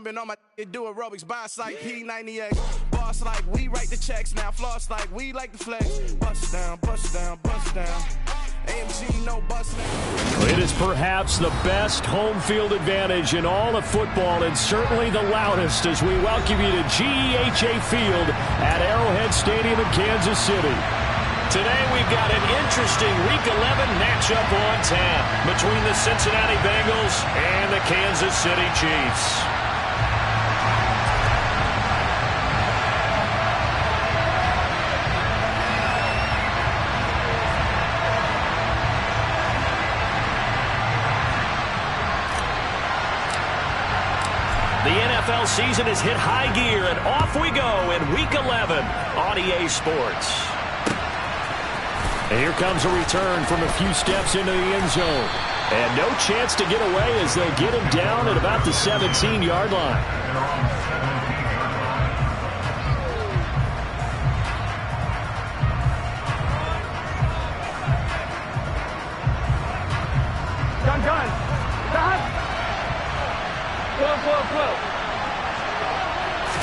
been on my do aerobics, boss like P90X. Boss like we write the checks now, floss like we like the flex. Bust down, bust down, bust down. AMG, no bust down. It is perhaps the best home field advantage in all of football, and certainly the loudest, as we welcome you to GEHA Field at Arrowhead Stadium in Kansas City. Today we've got an interesting Week 11 matchup on tap between the Cincinnati Bengals and the Kansas City Chiefs. The NFL season has hit high gear, and off we go in Week 11 on EA Sports. And here comes a return from a few steps into the end zone. And no chance to get away as they'll get him down at about the 17-yard line. Done. Stop. Flow.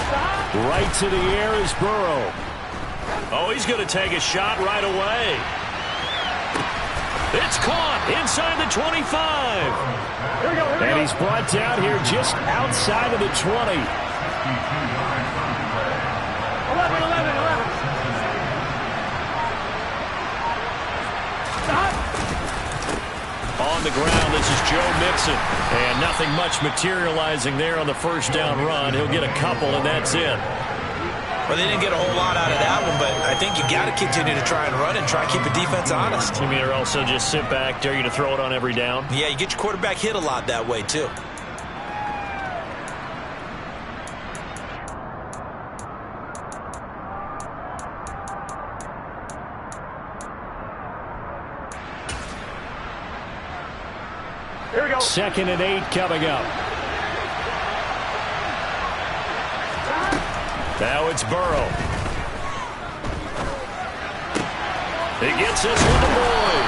Stop. Right to the air is Burrow. Oh, he's going to take a shot right away. It's caught inside the 25. Here we go. And he's brought down here just outside of the 20. 11. Stop. On the ground, this is Joe Mixon. And nothing much materializing there on the first down run. He'll get a couple, and that's it. Well, they didn't get a whole lot out of that one, but I think you got to continue to try and run and try and keep the defense honest. You mean or also just sit back, dare you to throw it on every down? Yeah, you get your quarterback hit a lot that way, too. Here we go. 2nd and 8 coming up. Now it's Burrow. He gets this one to Boyd.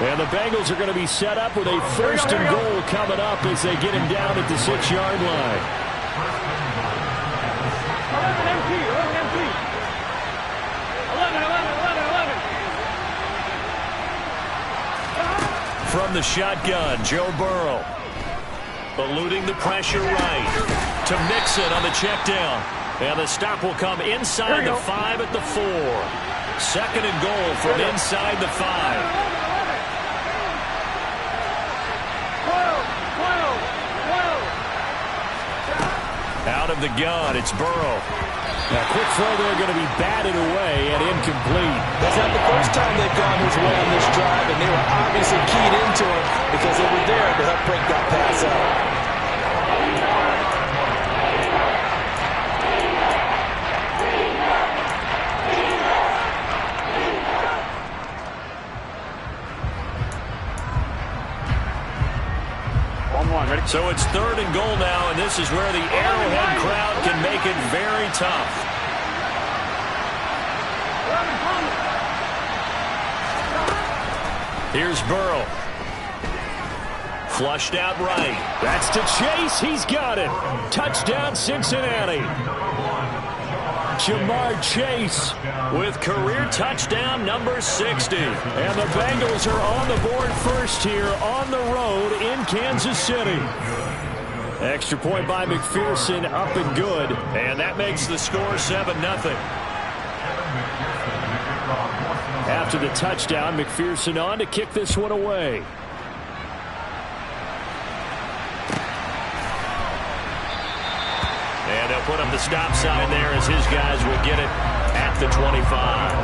And the Bengals are going to be set up with a 1st and goal coming up as they get him down at the 6-yard line. 11 empty. 11. From the shotgun, Joe Burrow. Eluding the pressure right. To Mixon on the check down. And the stop will come inside the 5 at the 4. 2nd and goal from inside the 5. 12. Out of the gun, it's Burrow. Now, quick throw there going to be batted away and incomplete. That's not the first time they've gone his way on this drive, and they were obviously keyed into it because they were there to help break that pass up. So it's 3rd and goal now, and this is where the Arrowhead crowd can make it very tough. Here's Burrow. Flushed out right. That's to Chase. He's got it. Touchdown, Cincinnati. Jamar Chase with career touchdown number 60. And the Bengals are on the board first here on the road in Kansas City. Extra point by McPherson, up and good. And that makes the score 7-0. After the touchdown, McPherson on to kick this one away. And they'll put up the stop sign there as his guys will get it at the 25.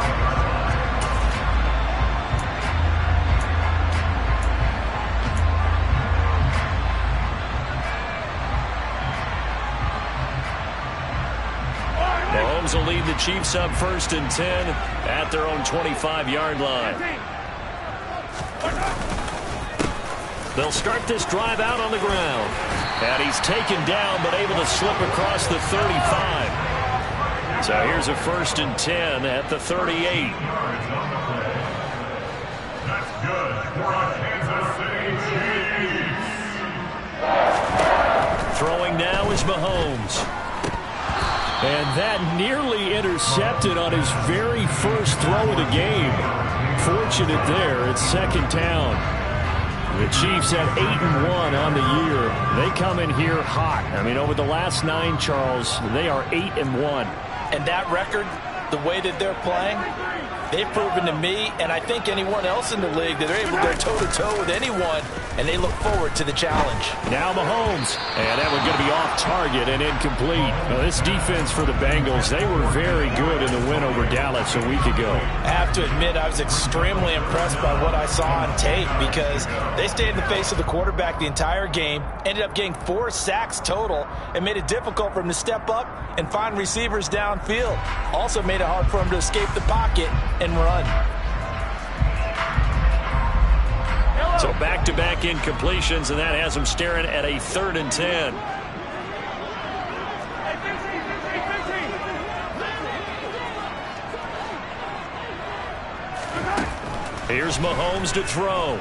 Mahomes will lead the Chiefs up 1st and 10 at their own 25-yard line. They'll start this drive out on the ground. And he's taken down but able to slip across the 35. So here's a 1st and 10 at the 38. That's good for a Kansas City Chiefs. Throwing now is Mahomes. And that nearly intercepted on his very first throw of the game. Fortunate there. It's second down. The Chiefs have 8-1 on the year. They come in here hot. I mean, over the last 9, Charles, they are 8-1. And that record, the way that they're playing, they've proven to me, and I think anyone else in the league, that they're able to go toe-to-toe with anyone, and they look forward to the challenge. Now Mahomes, and that one's going to be off target and incomplete. Now, this defense for the Bengals, they were very good in the win over Dallas a week ago. I have to admit, I was extremely impressed by what I saw on tape because they stayed in the face of the quarterback the entire game, ended up getting 4 sacks total, and made it difficult for him to step up and find receivers downfield. Also made it hard for him to escape the pocket and run. So back-to-back incompletions, and that has him staring at a 3rd and 10. Here's Mahomes to throw.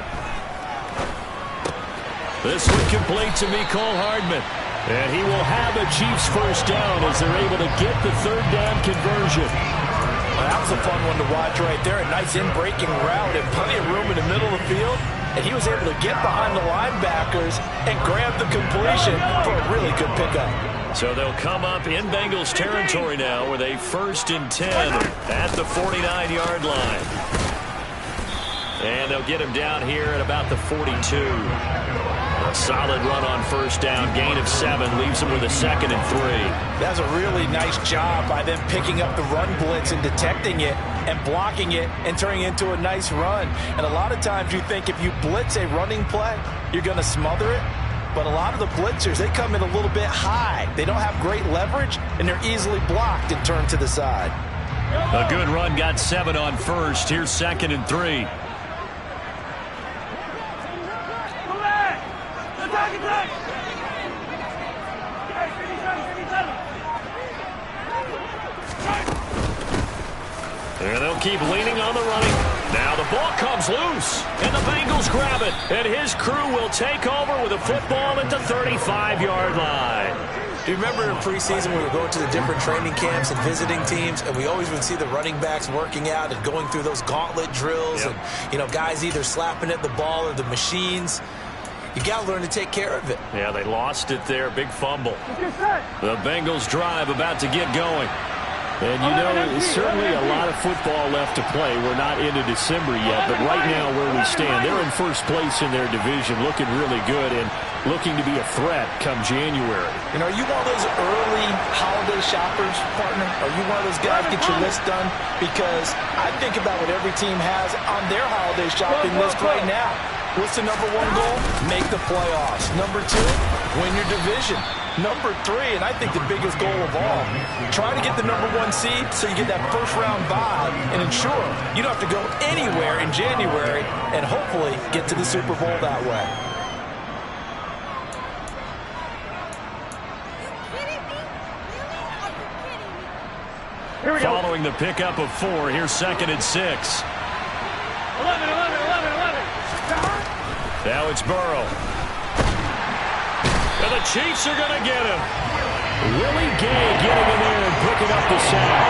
This one complete to Mecole Hardman. And he will have a Chiefs first down as they're able to get the 3rd down conversion. Well, that was a fun one to watch right there. A nice in-breaking route and plenty of room in the middle of the field. And he was able to get behind the linebackers and grab the completion for a really good pickup. So they'll come up in Bengals territory now with a 1st and 10 at the 49-yard line. And they'll get him down here at about the 42. A solid run on first down. Gain of 7 leaves him with a 2nd and 3. That's a really nice job by them picking up the run blitz and detecting it and blocking it and turning it into a nice run. And a lot of times you think if you blitz a running play, you're going to smother it. But a lot of the blitzers, they come in a little bit high. They don't have great leverage, and they're easily blocked and turned to the side. A good run, got 7 on first. Here's 2nd and 3. And they'll keep leaning on the running. Now the ball comes loose, and the Bengals grab it. And his crew will take over with a football at the 35-yard line. Do you remember in preseason we were going to the different training camps and visiting teams, and we always would see the running backs working out and going through those gauntlet drills, and, you know, guys either slapping at the ball or the machines. You got to learn to take care of it. Yeah, they lost it there. Big fumble. The Bengals drive about to get going. And, you know, certainly a lot of football left to play. We're not into December yet, but right now where we stand, they're in first place in their division, looking really good and looking to be a threat come January. And are you one of those early holiday shoppers, partner? Are you one of those guys get your list done? Because I think about what every team has on their holiday shopping list right now. What's the number 1 goal? Make the playoffs. Number 2, win your division. Number 3, and I think the biggest goal of all, try to get the number 1 seed so you get that first-round bye and ensure you don't have to go anywhere in January and hopefully get to the Super Bowl that way. Here we go. Following the pickup of 4, here's 2nd and 6. 11. Now it's Burrow. And the Chiefs are going to get him. Willie Gay getting in there and picking up the sack.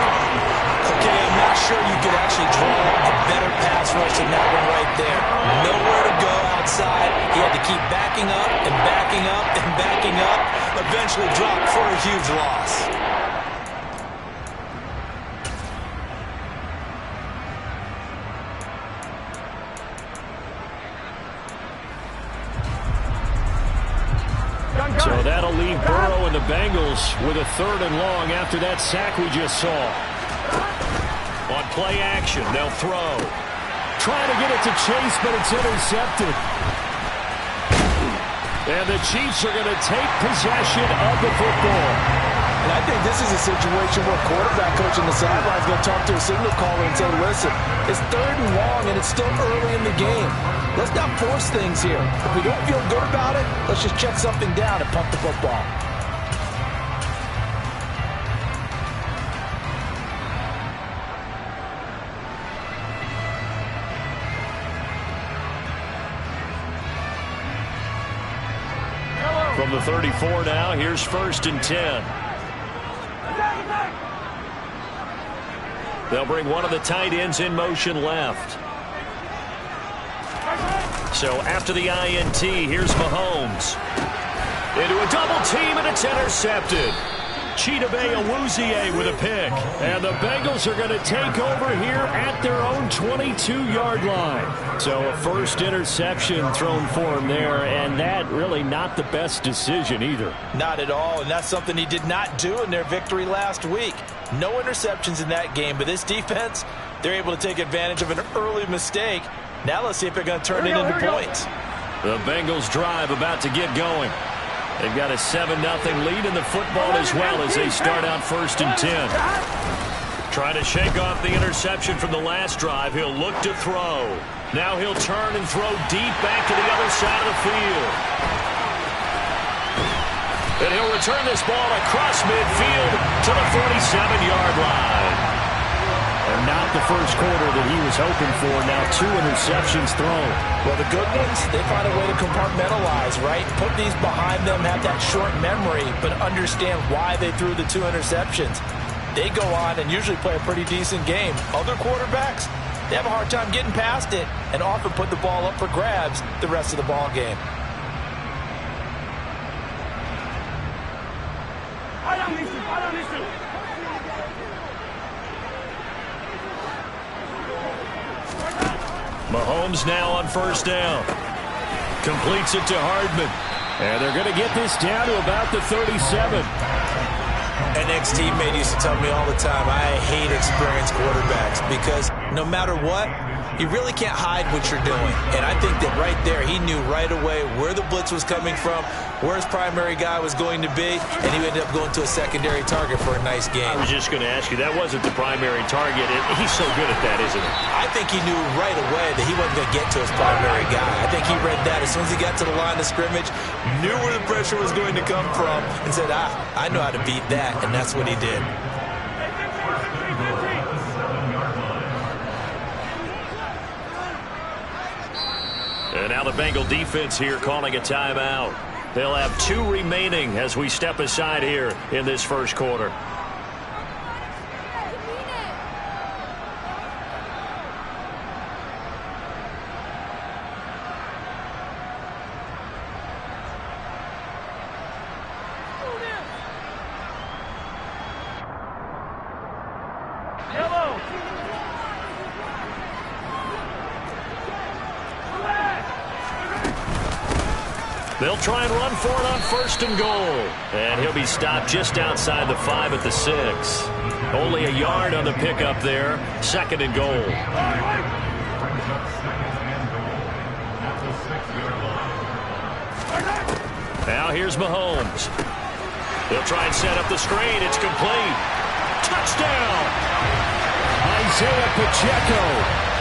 Okay, I'm not sure you could actually draw a better pass rush than that one right there. Nowhere to go outside. He had to keep backing up and backing up and backing up. Eventually dropped for a huge loss. So that'll leave Burrow and the Bengals with a 3rd and long after that sack we just saw. On play action, they'll throw. Trying to get it to Chase, but it's intercepted. And the Chiefs are going to take possession of the football. And I think this is a situation where quarterback coach on the sideline is going to talk to a signal caller and say, listen, it's 3rd and long and it's still early in the game. Let's not force things here. If we don't feel good about it, let's just check something down and pump the football. From the 34 now. Here's 1st and 10. They'll bring one of the tight ends in motion left. So after the INT, here's Mahomes. Into a double team, and it's intercepted. Wk11 with a pick. And the Bengals are going to take over here at their own 22-yard line. So a first interception thrown for him there, and that really not the best decision either. Not at all, and that's something he did not do in their victory last week. No interceptions in that game, but this defense, they're able to take advantage of an early mistake. Now let's see if they're going to turn it into points. The Bengals drive about to get going. They've got a 7-0 lead in the football as well as they start out 1st and 10. Trying to shake off the interception from the last drive. He'll look to throw. Now he'll turn and throw deep back to the other side of the field. And he'll return this ball across midfield to the 47-yard line. And not the first quarter that he was hoping for. Now 2 interceptions thrown. Well, the good ones, they find a way to compartmentalize, right? Put these behind them, have that short memory, but understand why they threw the 2 interceptions. They go on and usually play a pretty decent game. Other quarterbacks, they have a hard time getting past it and often put the ball up for grabs the rest of the ball game. Mahomes now on 1st down. Completes it to Hardman. And they're going to get this down to about the 37. An ex-teammate used to tell me all the time, I hate experienced quarterbacks because no matter what, you really can't hide what you're doing. And I think that right there, he knew right away where the blitz was coming from, where his primary guy was going to be, and he ended up going to a secondary target for a nice game. I was just going to ask you, that wasn't the primary target. He's so good at that, isn't he? I think he knew right away that he wasn't going to get to his primary guy. I think he read that as soon as he got to the line of scrimmage, knew where the pressure was going to come from, and said, I know how to beat that, and that's what he did. And now the Bengal defense here calling a timeout. They'll have 2 remaining as we step aside here in this first quarter. They'll try and run for it on 1st and goal. And he'll be stopped just outside the 5 at the 6. Only a yard on the pickup there. 2nd and goal. Now here's Mahomes. He'll try and set up the screen. It's complete. Touchdown! Isaiah Pacheco.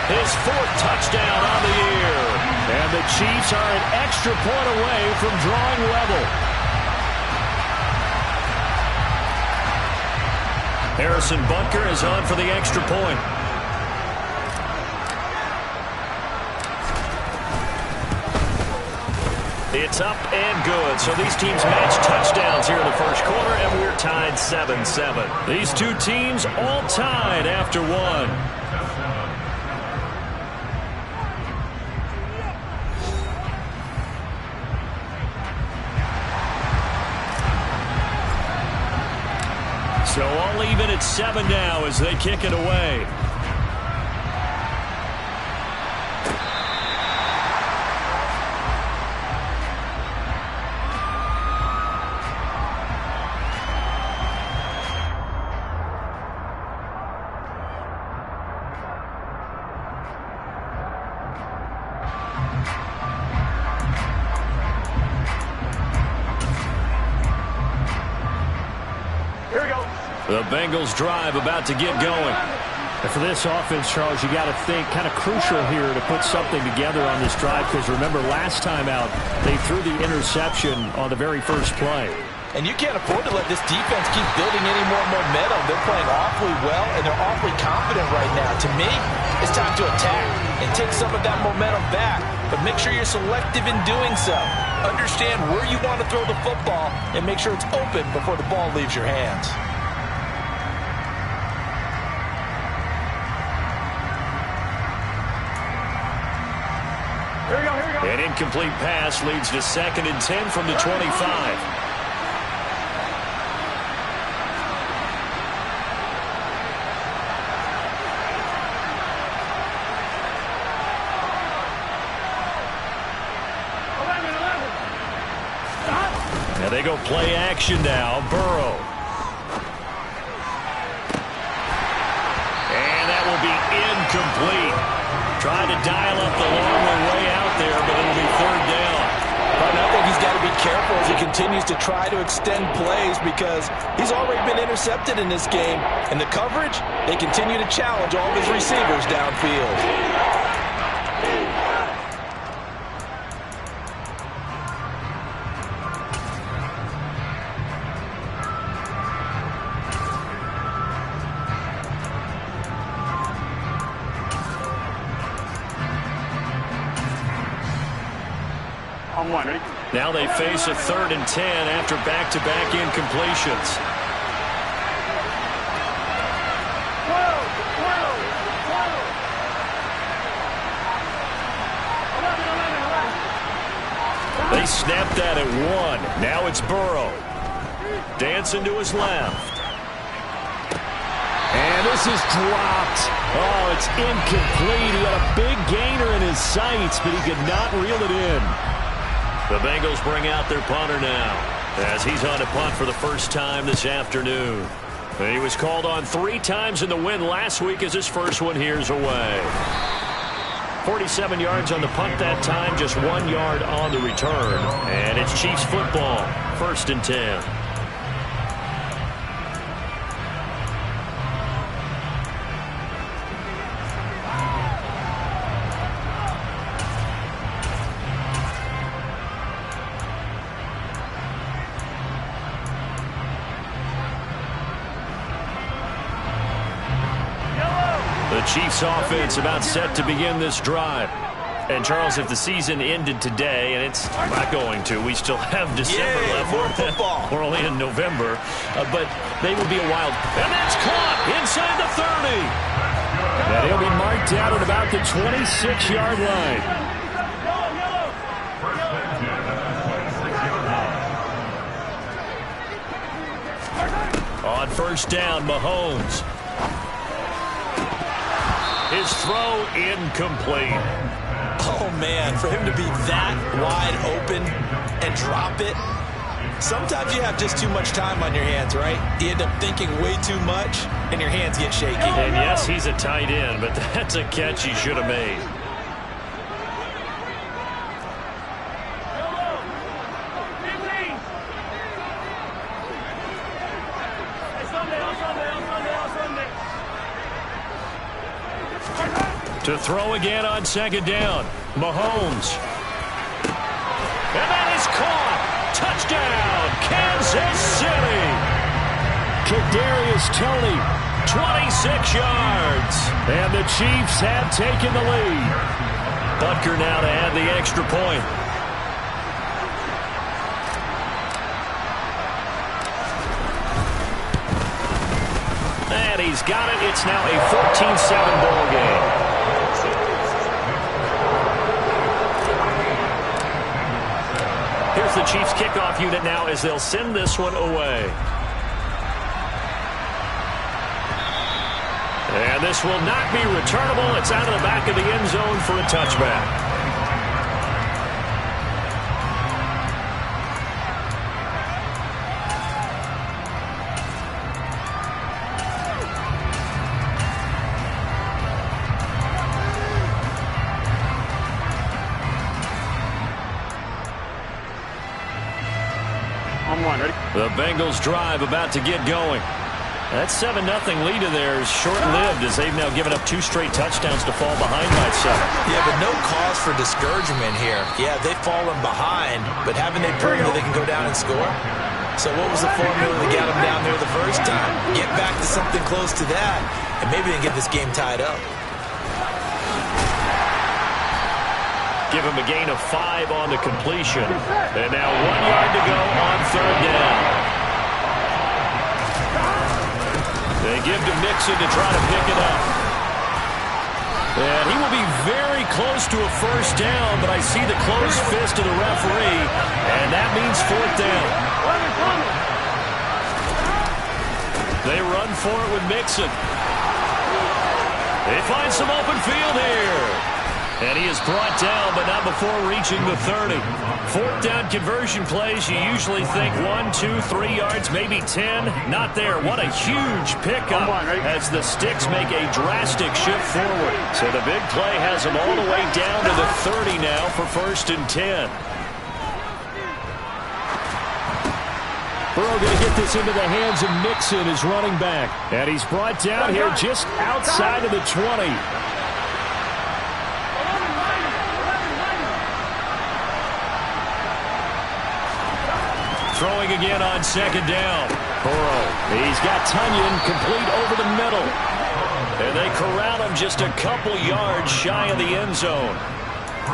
His 4th touchdown on the year. And the Chiefs are an extra point away from drawing level. Harrison Butker is on for the extra point. It's up and good. So these teams match touchdowns here in the first quarter, and we're tied 7-7. These 2 teams all tied after 1. So all even at 7 now as they kick it away. The Bengals drive about to get going. And for this offense, Charles, you got to think kind of crucial here to put something together on this drive because remember last time out they threw the interception on the very first play. And you can't afford to let this defense keep building any more momentum. They're playing awfully well, and they're awfully confident right now. To me, it's time to attack and take some of that momentum back. But make sure you're selective in doing so. Understand where you want to throw the football and make sure it's open before the ball leaves your hands. Here we go, here we go. An incomplete pass leads to 2nd and 10 from the 25. Now they go play action now. Burrow. And that will be incomplete. Trying to dial up the long way out there, but it'll be 3rd down. But I think he's got to be careful as he continues to try to extend plays because he's already been intercepted in this game. And the coverage, they continue to challenge all of his receivers downfield. Now they face a 3rd and 10 after back-to-back incompletions. They snapped that at 1. Now it's Burrow. Dancing to his left. And this is dropped. Oh, it's incomplete. He had a big gainer in his sights, but he could not reel it in. The Bengals bring out their punter now as he's on to punt for the first time this afternoon. He was called on 3 times in the win last week as his first one here's away. 47 yards on the punt that time, just 1 yard on the return. And it's Chiefs football, 1st and 10. Chiefs offense about set to begin this drive. And Charles, if the season ended today, and it's not going to, we still have December left. More football. We're only in November, but they will be a wild. And that's caught inside the 30. And he'll be marked out at about the 26-yard line. On 1st down, Mahomes. His throw incomplete. Oh, man, for him to be that wide open and drop it. Sometimes you have just too much time on your hands, right? You end up thinking way too much, and your hands get shaky. And yes, he's a tight end, but that's a catch he should have made. To throw again on 2nd down. Mahomes. And that is caught. Touchdown, Kansas City. Kadarius Toney, 26 yards. And the Chiefs have taken the lead. Butker now to add the extra point. And he's got it. It's now a 14-7 ball game. Here's the Chiefs kickoff unit now as they'll send this one away. And this will not be returnable. It's out of the back of the end zone for a touchback. The Bengals drive about to get going. That 7-0 lead of theirs short-lived as they've now given up 2 straight touchdowns to fall behind by 7. Yeah, but no cause for discouragement here. Yeah, they've fallen behind, but haven't they proven that they can go down and score? So what was the formula that got them down there the first time? Get back to something close to that, and maybe they get this game tied up. Give him a gain of 5 on the completion. And now 1 yard to go on 3rd down. They give to Mixon to try to pick it up. And he will be very close to a 1st down, but I see the closed fist of the referee, and that means 4th down. They run for it with Mixon. They find some open field here. And he is brought down, but not before reaching the 30. 4th down conversion plays, you usually think 1, 2, 3 yards, maybe 10. Not there. What a huge pickup as the sticks make a drastic shift forward. So the big play has them all the way down to the 30 now for 1st and 10. Burrow going to get this into the hands of Mixon, his running back. And he's brought down here just outside of the 20. Throwing again on 2nd down. Burrow, he's got Tunyon complete over the middle. And they corral him just a couple yards shy of the end zone.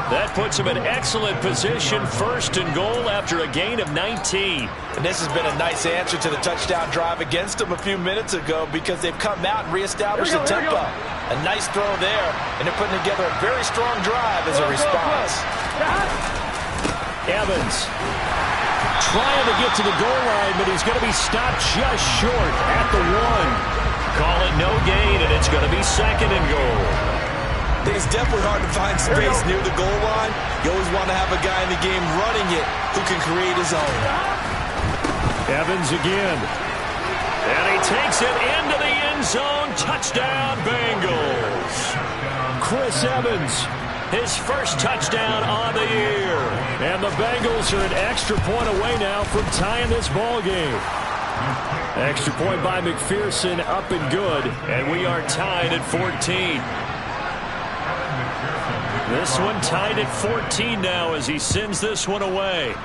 That puts him in excellent position, 1st and goal after a gain of 19. And this has been a nice answer to the touchdown drive against them a few minutes ago because they've come out and reestablished the tempo. A nice throw there, and they're putting together a very strong drive as a response. Evans trying to get to the goal line, but he's going to be stopped just short at the 1. Call it no gain, and it's going to be 2nd and goal. I think it's definitely hard to find space near the goal line. You always want to have a guy in the game running it who can create his own. Evans again. And he takes it into the end zone. Touchdown, Bengals. Chris Evans, his 1st touchdown on the year. And the Bengals are an extra point away now from tying this ball game. Extra point by McPherson, up and good. And we are tied at 14. This one tied at 14 now as he sends this one away.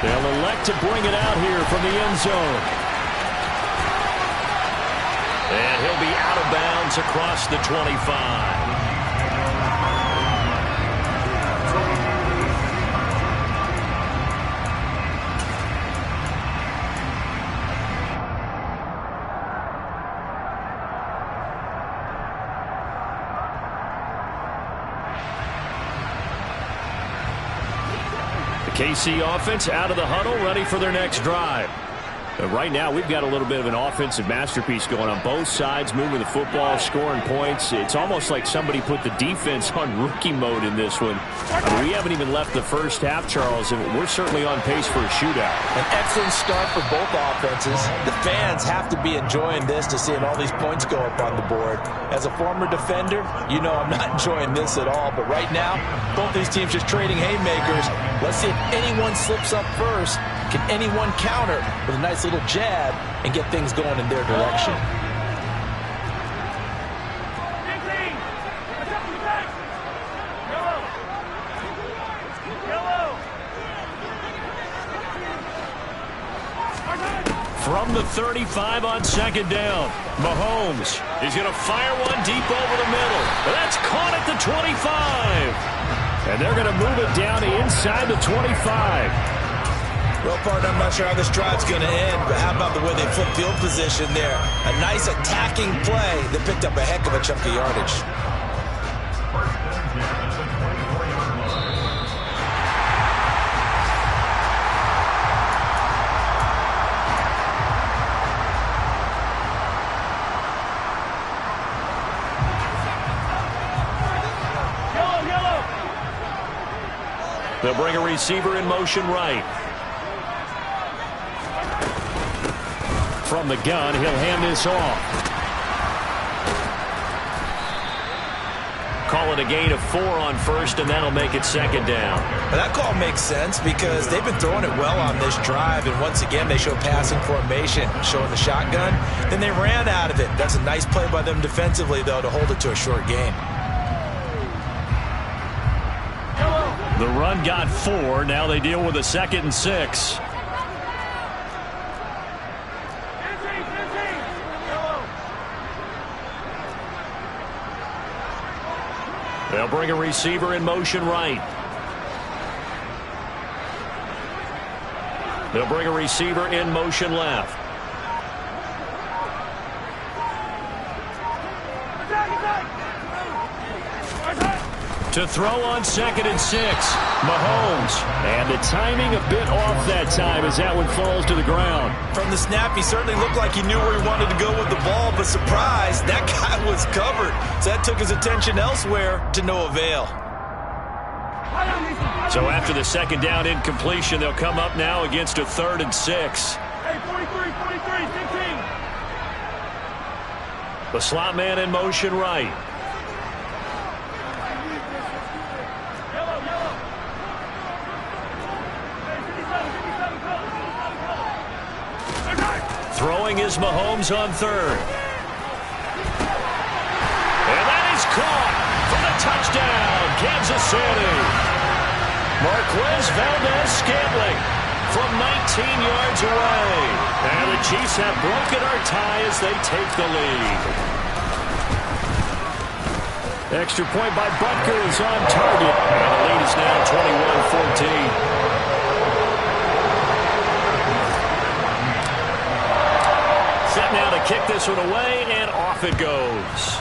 They'll elect to bring it out here from the end zone. And he'll be out of bounds across the 25. KC offense out of the huddle, ready for their next drive. Right now, we've got a little bit of an offensive masterpiece going on both sides, moving the football, scoring points. It's almost like somebody put the defense on rookie mode in this one. We haven't even left the first half, Charles, and we're certainly on pace for a shootout. An excellent start for both offenses. The fans have to be enjoying this to seeing all these points go up on the board. As a former defender, you know I'm not enjoying this at all. But right now, both these teams just trading haymakers. Let's see if anyone slips up first. Can anyone counter with a nice little jab and get things going in their direction? From the 35 on 2nd down, Mahomes is going to fire one deep over the middle. That's caught at the 25. And they're going to move it down inside the 25. Well, partner, I'm not sure how this drive's going to end, but how about the way they flip field position there? A nice attacking play that picked up a heck of a chunk of yardage. They'll bring a receiver in motion right. From the gun, he'll hand this off. Call it a gain of 4 on 1st, and that'll make it 2nd down. Well, that call makes sense because they've been throwing it well on this drive, and once again, they show passing formation, showing the shotgun. Then they ran out of it. That's a nice play by them defensively, though, to hold it to a short gain. The run got 4. Now they deal with a 2nd and 6. They'll bring a receiver in motion right. They'll bring a receiver in motion left. To throw on 2nd and 6. Mahomes. And the timing a bit off that time as that one falls to the ground. From the snap, he certainly looked like he knew where he wanted to go with the ball, but surprise, that guy was covered. So that took his attention elsewhere to no avail. So after the 2nd down incompletion, they'll come up now against a 3rd and 6. Hey, 43, 15. The slot man in motion right. Throwing is Mahomes on 3rd. And that is caught for the touchdown, Kansas City. Marquez Valdez-Scantling from 19 yards away. And the Chiefs have broken our tie as they take the lead. Extra point by Butker is on target. And the lead is now 21-14. Set now to kick this one away, and off it goes.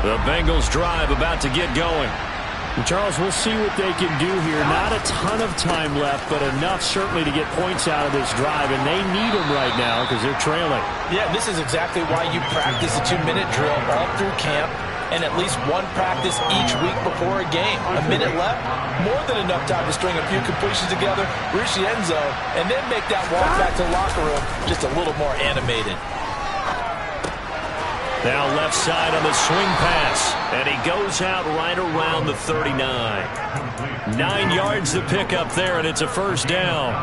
The Bengals drive about to get going. And Charles, we'll see what they can do here. Not a ton of time left, but enough certainly to get points out of this drive, and they need them right now because they're trailing. Yeah, this is exactly why you practice a 2-minute drill all through camp and at least one practice each week before a game. A minute left, more than enough time to string a few completions together, reach the end zone, and then make that walk back to the locker room just a little more animated. Now left side on the swing pass, and he goes out right around the 39. 9 yards to pick up there, and it's a 1st down.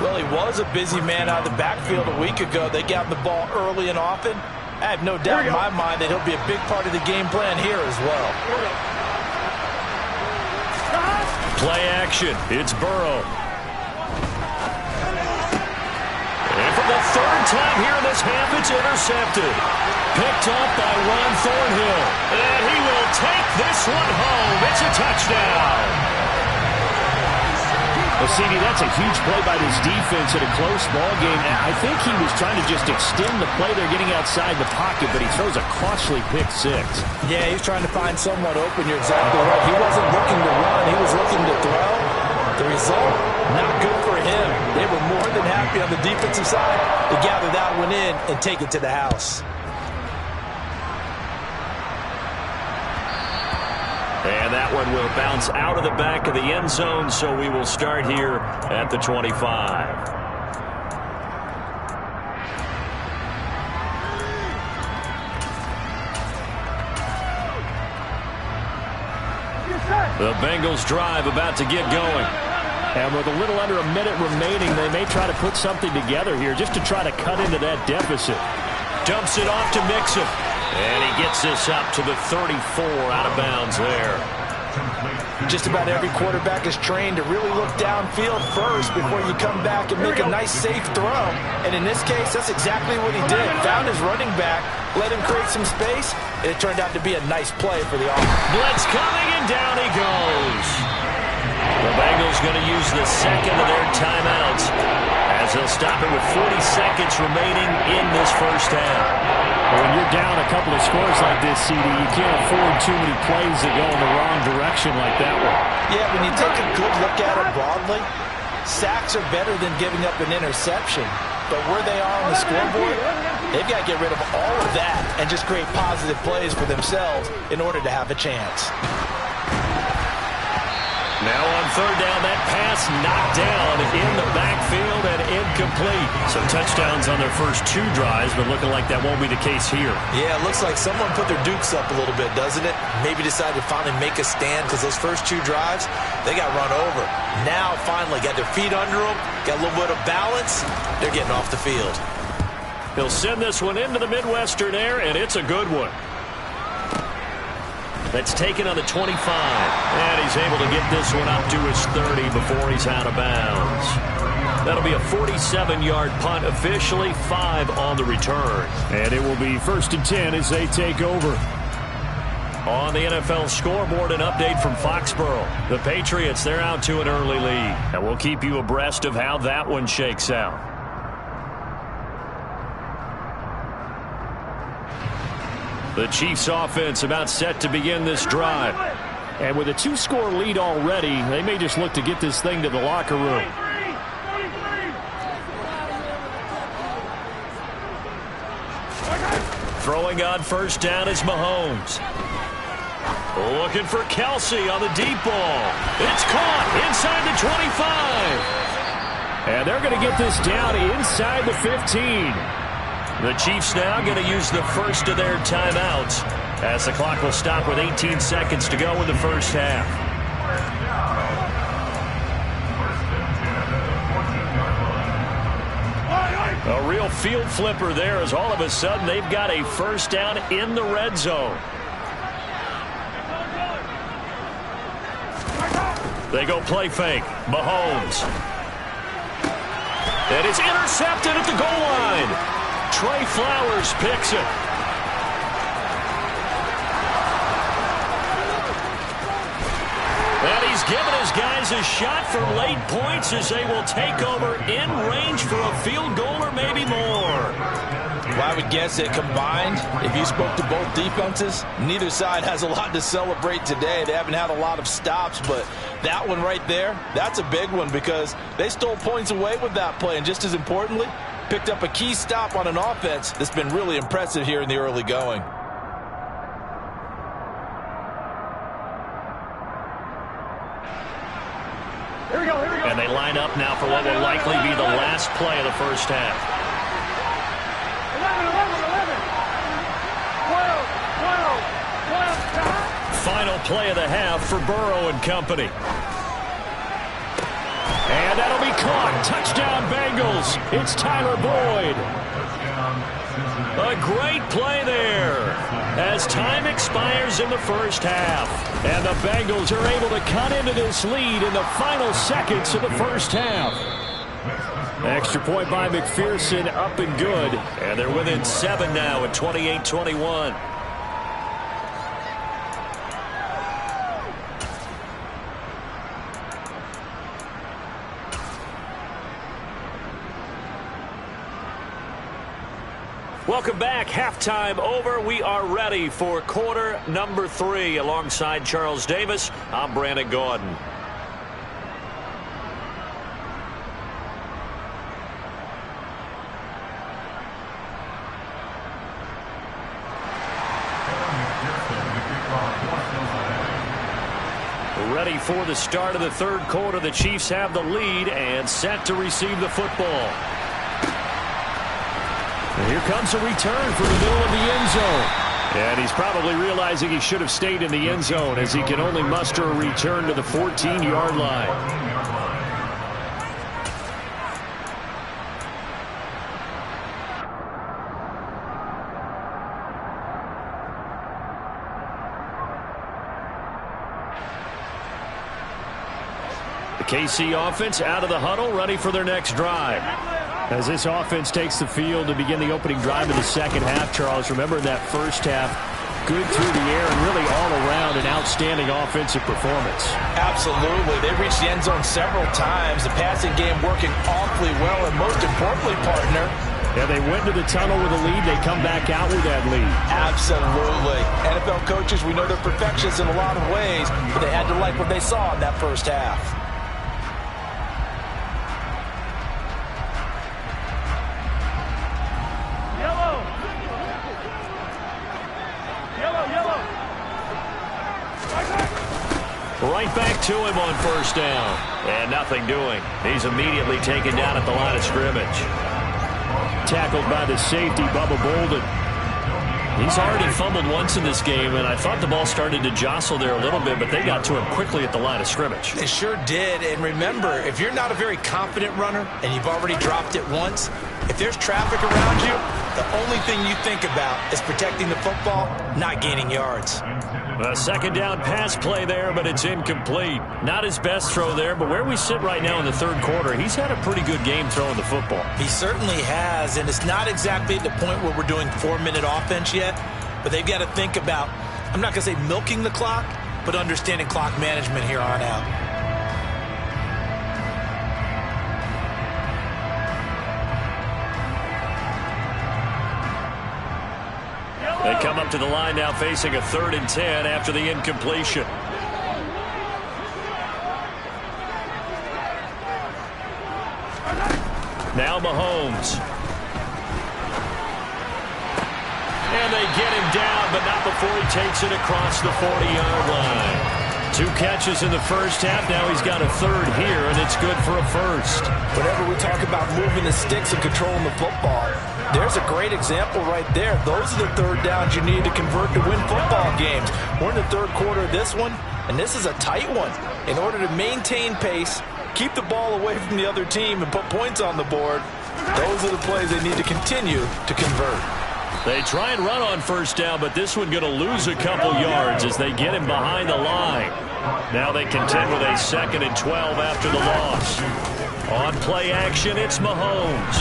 Well, he was a busy man out of the backfield a week ago. They got the ball early and often. I have no doubt in my mind that he'll be a big part of the game plan here as well. Play action. It's Burrow. And for the 3rd time here in this half, it's intercepted. Picked up by Ron Thornhill. And he will take this one home. It's a touchdown. Well, CD, that's a huge play by this defense in a close ball game. I think he was trying to just extend the play. They're getting outside the pocket, but he throws a costly pick 6. Yeah, he's trying to find someone open. You're exactly right. He wasn't looking to run. He was looking to throw. The result, not good for him. They were more than happy on the defensive side to gather that one in and take it to the house. And that one will bounce out of the back of the end zone, so we will start here at the 25. The Bengals drive about to get going. And with a little under a minute remaining, they may try to put something together here just to try to cut into that deficit. Dumps it off to Mixon. And he gets this up to the 34 out of bounds there. Just about every quarterback is trained to really look downfield first before you come back and make a nice, safe throw. And in this case, that's exactly what he did. Found his running back, let him create some space, and it turned out to be a nice play for the offense. Blitz coming, and down he goes. The Bengals going to use the 2nd of their timeouts as they'll stop it with 40 seconds remaining in this 1st half. When you're down a couple of scores like this, CD, you can't afford too many plays that go in the wrong direction like that one. Yeah, when you take a good look at it broadly, sacks are better than giving up an interception. But where they are on the scoreboard, they've got to get rid of all of that and just create positive plays for themselves in order to have a chance. Now on third down, that pass knocked down in the backfield and incomplete. So touchdowns on their first 2 drives, but looking like that won't be the case here. Yeah, it looks like someone put their dukes up a little bit, doesn't it? Maybe decided to finally make a stand because those first 2 drives, they got run over. Now finally got their feet under them, got a little bit of balance. They're getting off the field. He'll send this one into the Midwestern air, and it's a good one. That's taken on the 25. And he's able to get this one up to his 30 before he's out of bounds. That'll be a 47-yard punt, officially 5 on the return. And it will be 1st and 10 as they take over. On the NFL scoreboard, an update from Foxborough. The Patriots, they're out to an early lead. And we'll keep you abreast of how that one shakes out. The Chiefs offense about set to begin this drive. And with a 2-score lead already, they may just look to get this thing to the locker room. Throwing on first down is Mahomes. Looking for Kelsey on the deep ball. It's caught inside the 25. And they're going to get this down inside the 15. The Chiefs now going to use the first of their timeouts as the clock will stop with 18 seconds to go in the first half. A real field flipper there as all of a sudden they've got a first down in the red zone. They go play fake. Mahomes. And it's intercepted at the goal line. Trey Flowers picks it. And he's given his guys a shot for late points as they will take over in range for a field goal or maybe more. Well, I would guess that combined, if you spoke to both defenses, neither side has a lot to celebrate today. They haven't had a lot of stops, but that one right there, that's a big one because they stole points away with that play. And just as importantly, picked up a key stop on an offense that's been really impressive here in the early going. Here we go. And they line up now for what will likely be the last play of the first half. 11, 12. Final play of the half for Burrow and company. And that'll be caught. Touchdown Bengals. It's Tyler Boyd. A great play there as time expires in the first half. And the Bengals are able to cut into this lead in the final seconds of the first half. Extra point by McPherson, up and good. And they're within 7 now at 28-21. Welcome back. Halftime over. We are ready for quarter number 3. Alongside Charles Davis, I'm Brandon Gordon. Ready for the start of the third quarter. The Chiefs have the lead and set to receive the football. And here comes a return from the middle of the end zone. And he's probably realizing he should have stayed in the end zone as he can only muster a return to the 14-yard line. The KC offense out of the huddle, ready for their next drive. As this offense takes the field to begin the opening drive of the second half, Charles, remember in that first half, good through the air and really all around an outstanding offensive performance. Absolutely. They reached the end zone several times. The passing game working awfully well, and most importantly, partner, yeah, they went to the tunnel with a lead. They come back out with that lead. Absolutely. NFL coaches, we know they're perfectionists in a lot of ways, but they had to like what they saw in that first half. right back to him on first down. And nothing doing. He's immediately taken down at the line of scrimmage. Tackled by the safety, Bubba Bolden. He's already fumbled once in this game, and I thought the ball started to jostle there a little bit, but they got to him quickly at the line of scrimmage. They sure did. And remember, if you're not a very confident runner and you've already dropped it once, if there's traffic around you, the only thing you think about is protecting the football, not gaining yards. A second down pass play there, but it's incomplete. Not his best throw there, but where we sit right now in the third quarter, he's had a pretty good game throwing the football. He certainly has, and it's not exactly at the point where we're doing 4-minute offense yet, but they've got to think about, I'm not going to say milking the clock, but understanding clock management here on out. They come up to the line now facing a 3rd and 10 after the incompletion. Now Mahomes. And they get him down, but not before he takes it across the 40-yard line. 2 catches in the first half. Now he's got a 3rd here, and it's good for a 1st. Whenever we talk about moving the sticks and controlling the football, there's a great example right there. Those are the 3rd downs you need to convert to win football games. We're in the 3rd quarter of this one, and this is a tight one. In order to maintain pace, keep the ball away from the other team, and put points on the board, those are the plays they need to continue to convert. They try and run on first down, but this one going to lose a couple yards as they get him behind the line. Now they contend with a 2nd and 12 after the loss. On play action, it's Mahomes.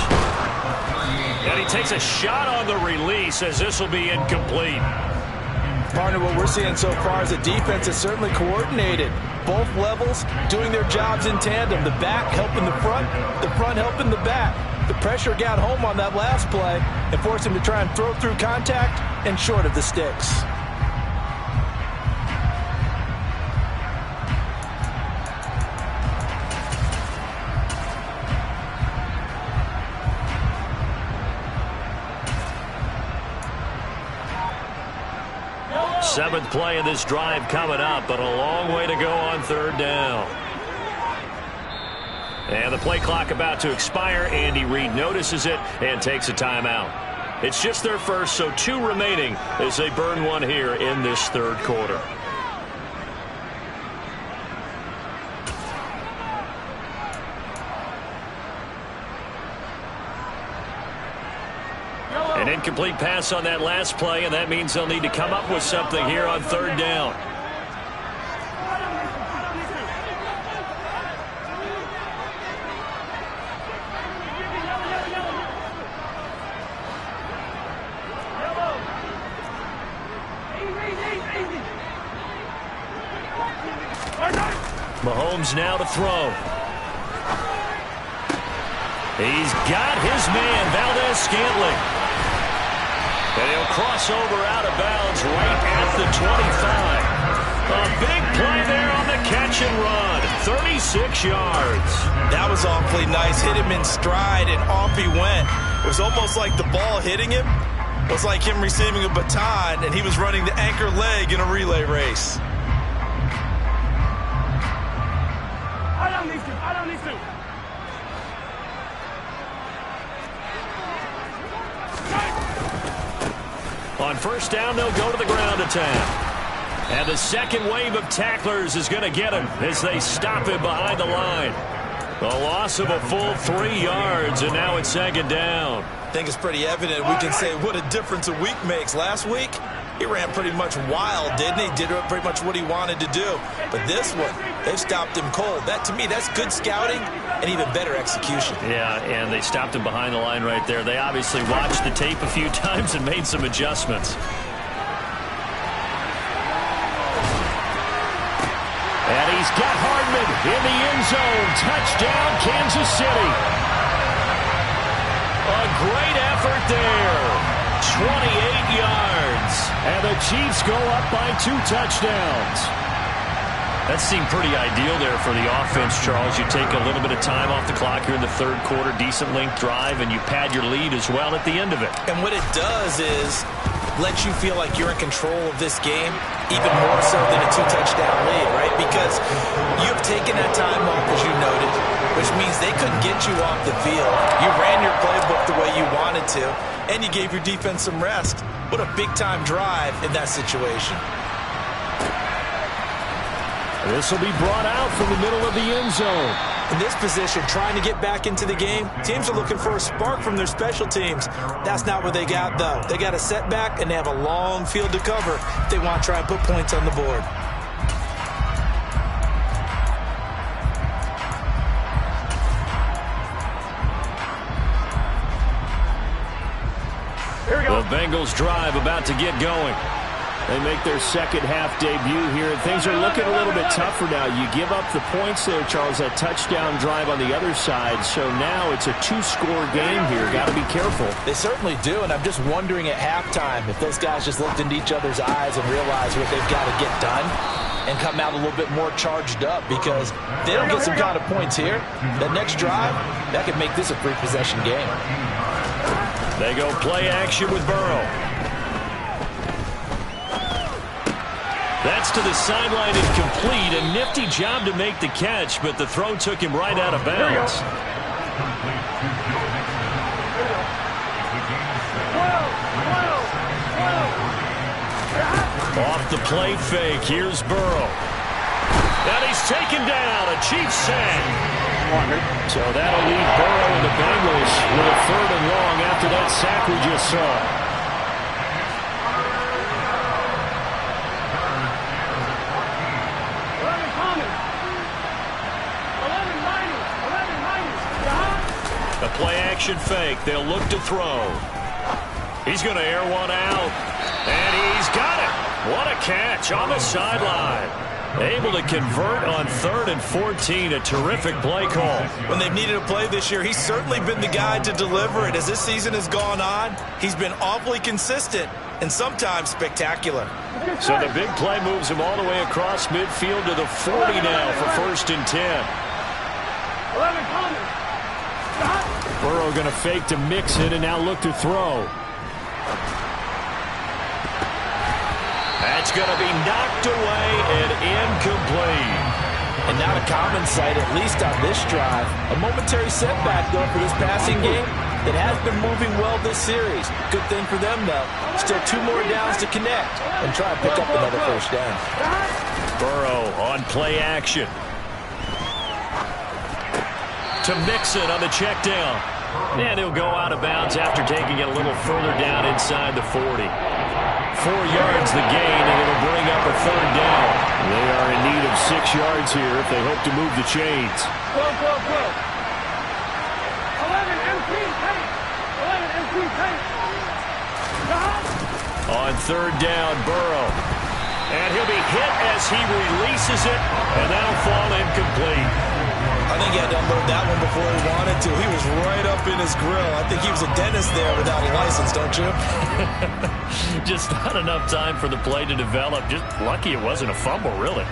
And he takes a shot on the release as this will be incomplete. Partner, what we're seeing so far is the defense is certainly coordinated. Both levels doing their jobs in tandem. The back helping the front helping the back. The pressure got home on that last play and forced him to try and throw through contact and short of the sticks. Seventh play of this drive coming up, but a long way to go on 3rd down. And the play clock about to expire. Andy Reid notices it and takes a timeout. It's just their first, so 2 remaining as they burn one here in this 3rd quarter. An incomplete pass on that last play, and that means they'll need to come up with something here on 3rd down. Mahomes now to throw. He's got his man, Valdez-Scantling. And he'll cross over out of bounds right at the 25. A big play there on the catch and run. 36 yards. That was awfully nice. Hit him in stride, and off he went. It was almost like the ball hitting him. It was like him receiving a baton, and he was running the anchor leg in a relay race. On first down, they'll go to the ground attack. And the second wave of tacklers is going to get him as they stop him behind the line. A loss of a full 3 yards, and now it's 2nd down. I think it's pretty evident. We can say what a difference a week makes. Last week, he ran pretty much wild, didn't he? Did pretty much what he wanted to do. But this one, they've stopped him cold. That, to me, that's good scouting and even better execution. Yeah, and they stopped him behind the line right there. They obviously watched the tape a few times and made some adjustments. And he's got Hardman in the end zone. Touchdown, Kansas City. A great effort there. 28 yards. And the Chiefs go up by 2 touchdowns. That seemed pretty ideal there for the offense, Charles. You take a little bit of time off the clock here in the 3rd quarter, decent length drive, and you pad your lead as well at the end of it. And what it does is lets you feel like you're in control of this game, even more so than a 2-touchdown lead, right? Because you've taken that time off, as you noted, which means they couldn't get you off the field. You ran your playbook the way you wanted to, and you gave your defense some rest. What a big-time drive in that situation. This will be brought out from the middle of the end zone. In this position, trying to get back into the game, teams are looking for a spark from their special teams. That's not what they got, though. They got a setback, and they have a long field to cover if they want to try and put points on the board. The Bengals drive about to get going. They make their second half debut here, and things are looking a little bit tougher now. You give up the points there, Charles, that touchdown drive on the other side, so now it's a 2-score game here. Got to be careful. They certainly do, and I'm just wondering at halftime if those guys just looked into each other's eyes and realized what they've got to get done and come out a little bit more charged up, because if they don't get some kind of points here, that next drive, that could make this a 3-possession game. They go play action with Burrow. That's to the sideline incomplete. A nifty job to make the catch, but the throw took him right out of bounds. Off the play fake, here's Burrow. And he's taken down, a Chiefs sack. So that'll leave Burrow and the Bengals with a 3rd and long after that sack we just saw. A play-action fake. They'll look to throw. He's going to air one out. And he's got it. What a catch on the sideline. Able to convert on 3rd and 14. A terrific play call. When they've needed a play this year, he's certainly been the guy to deliver it. As this season has gone on, he's been awfully consistent and sometimes spectacular. So the big play moves him all the way across midfield to the 40 now for 1st and 10. 11 coming. Burrow going to fake to Mixon and now look to throw. That's going to be knocked away and incomplete. And not a common sight, at least on this drive. A momentary setback, though, for this passing game that has been moving well this series. Good thing for them, though. Still 2 more downs to connect and try and pick up another 1st down. Burrow on play action. To Mixon on the check down. And he'll go out of bounds after taking it a little further down inside the 40. 4 yards the gain, and it'll bring up a 3rd down. They are in need of 6 yards here if they hope to move the chains. Go. 11 MP tank. 11 MP tank. On 3rd down, Burrow. And he'll be hit as he releases it, and that'll fall incomplete. I think he had to unload that one before he wanted to. He was right up in his grill. I think he was a dentist there without a license, don't you? Just not enough time for the play to develop. Just lucky it wasn't a fumble, really.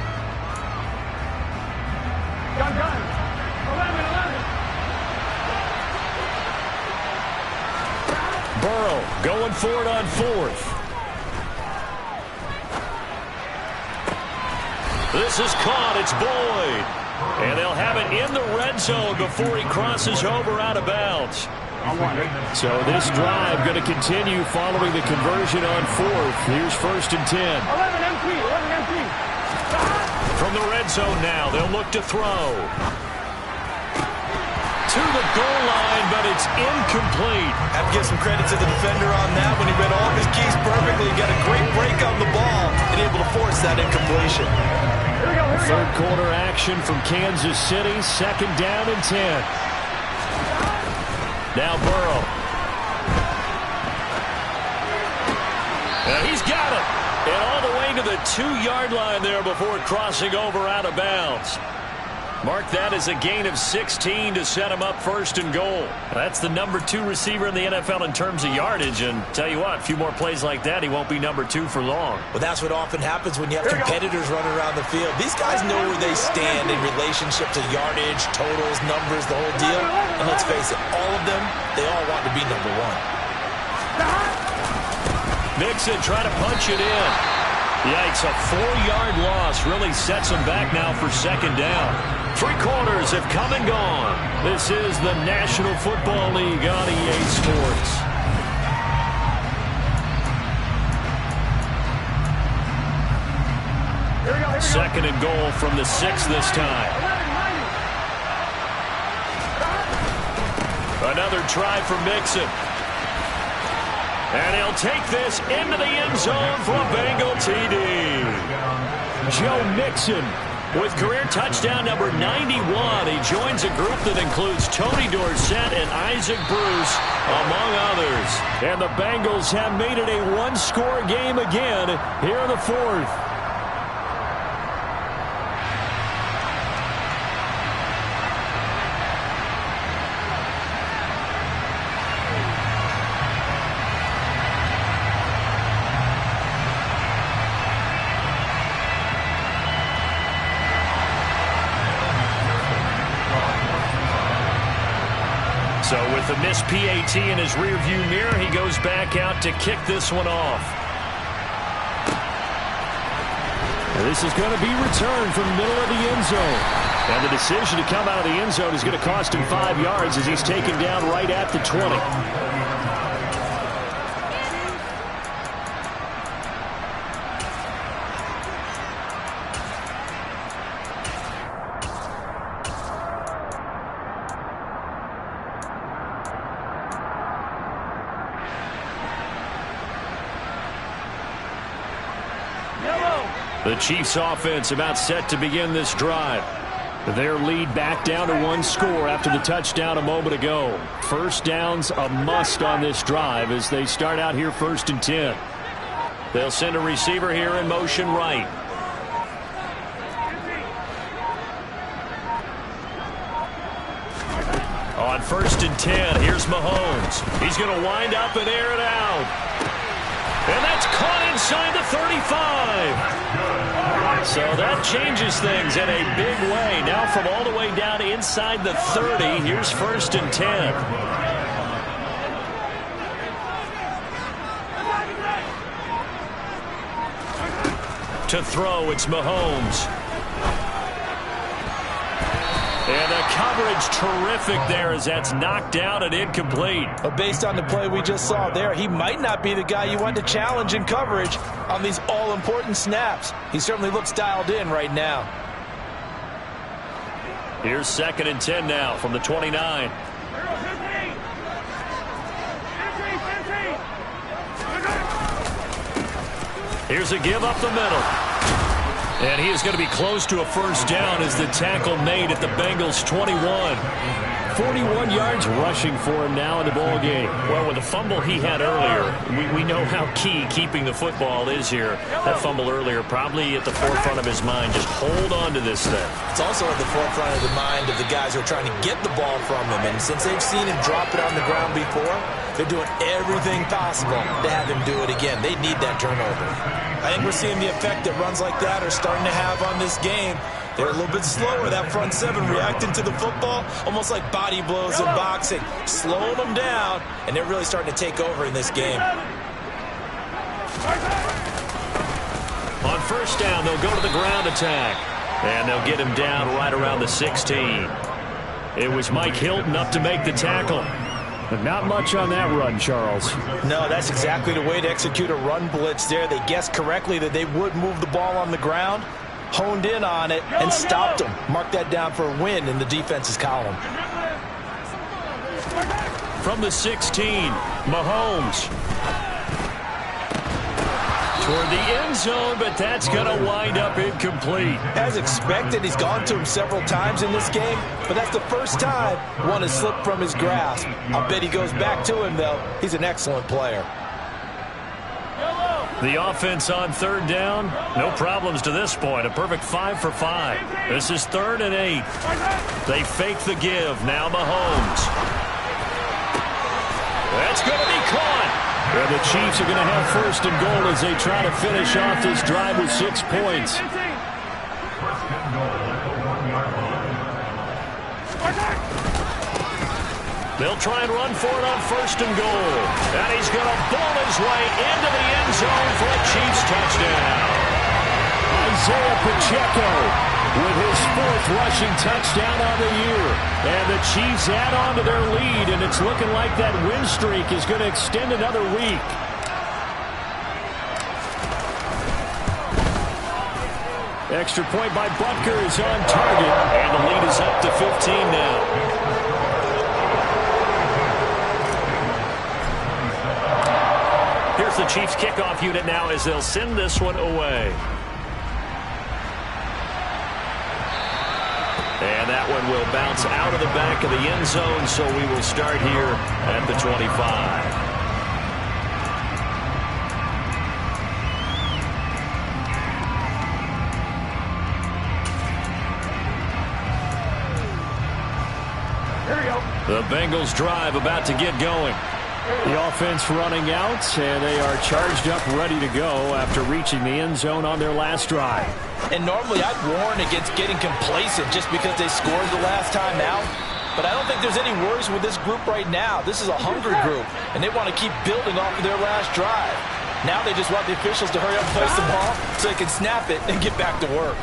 Gun. 11. Burrow going for it on 4th. This is caught. It's Boyd. And they'll have it in the red zone before he crosses over out of bounds. So this drive going to continue following the conversion on 4th. Here's 1st and 10. 11 MP. From the red zone now, they'll look to throw. To the goal line, but it's incomplete. I have to give some credit to the defender on that when he read all of his keys perfectly. Got a great break on the ball and able to force that incompletion. 3rd quarter action from Kansas City. 2nd down and 10. Now Burrow. And he's got it. And all the way to the 2-yard line there before crossing over out of bounds. Mark that as a gain of 16 to set him up 1st and goal. That's the number 2 receiver in the NFL in terms of yardage. And tell you what, a few more plays like that, he won't be number 2 for long. Well, that's what often happens when you have competitors running around the field. These guys know where they stand in relationship to yardage, totals, numbers, the whole deal. And let's face it, all of them, they all want to be number 1. Mixon trying to punch it in. Yikes, a 4-yard loss really sets them back now for second down. 3 quarters have come and gone. This is the National Football League on EA Sports. Second and goal from the 6 this time. Another try for Mixon. And he'll take this into the end zone for a Bengal TD. Joe Mixon with career touchdown number 91. He joins a group that includes Tony Dorsett and Isaac Bruce, among others. And the Bengals have made it a one-score game again here in the 4th. So with the missed PAT in his rearview mirror, he goes back out to kick this one off. This is going to be returned from the middle of the end zone. And the decision to come out of the end zone is going to cost him 5 yards as he's taken down right at the 20. The Chiefs offense about set to begin this drive. Their lead back down to 1 score after the touchdown a moment ago. First down's a must on this drive as they start out here 1st and 10. They'll send a receiver here in motion right. On 1st and 10, here's Mahomes. He's going to wind up and air it out. And that's caught inside the 35. So that changes things in a big way. Now from all the way down inside the 30, here's 1st and 10. To throw, it's Mahomes. And the coverage terrific there as that's knocked down and incomplete. But based on the play we just saw there, he might not be the guy you want to challenge in coverage on these all-important snaps. He certainly looks dialed in right now. Here's 2nd and 10 now from the 29. Here's a give up the middle. And he is going to be close to a first down as the tackle made at the Bengals' 21. 41 yards rushing for him now in the ball game. Well, with the fumble he had earlier, we know how key keeping the football is here. That fumble earlier probably at the forefront of his mind. Just hold on to this thing. It's also at the forefront of the mind of the guys who are trying to get the ball from him. And since they've seen him drop it on the ground before, they're doing everything possible to have him do it again. They need that turnover. I think we're seeing the effect that runs like that are starting to have on this game. They're a little bit slower, that front 7, reacting to the football, almost like body blows in boxing, slowing them down, and they're really starting to take over in this game. On first down, they'll go to the ground attack, and they'll get him down right around the 16. It was Mike Hilton up to make the tackle. But not much on that run, Charles. No, that's exactly the way to execute a run blitz there. They guessed correctly that they would move the ball on the ground, honed in on it, and stopped them. Mark that down for a win in the defense's column. From the 16, Mahomes. Toward the end zone, but that's going to wind up incomplete. As expected, he's gone to him several times in this game, but that's the first time one has slipped from his grasp. I'll bet he goes back to him, though. He's an excellent player. The offense on 3rd down, no problems to this point. A perfect 5 for 5. This is 3rd and 8. They fake the give. Now Mahomes. That's going to be caught. And the Chiefs are going to have 1st and goal as they try to finish off this drive with 6 points. They'll try and run for it on 1st and goal. And he's going to ball his way into the end zone for a Chiefs touchdown. Isaiah Pacheco with his 4th rushing touchdown on the year. And the Chiefs add on to their lead, and it's looking like that win streak is going to extend another week. Extra point by Butker is on target. And the lead is up to 15 now. Here's the Chiefs kickoff unit now as they'll send this one away. And that one will bounce out of the back of the end zone, so we will start here at the 25. The Bengals drive about to get going. The offense running out, and they are charged up, ready to go after reaching the end zone on their last drive. And normally I'd warn against getting complacent just because they scored the last time out. But I don't think there's any worries with this group right now. This is a hungry group, and they want to keep building off of their last drive. Now they just want the officials to hurry up and place the ball so they can snap it and get back to work.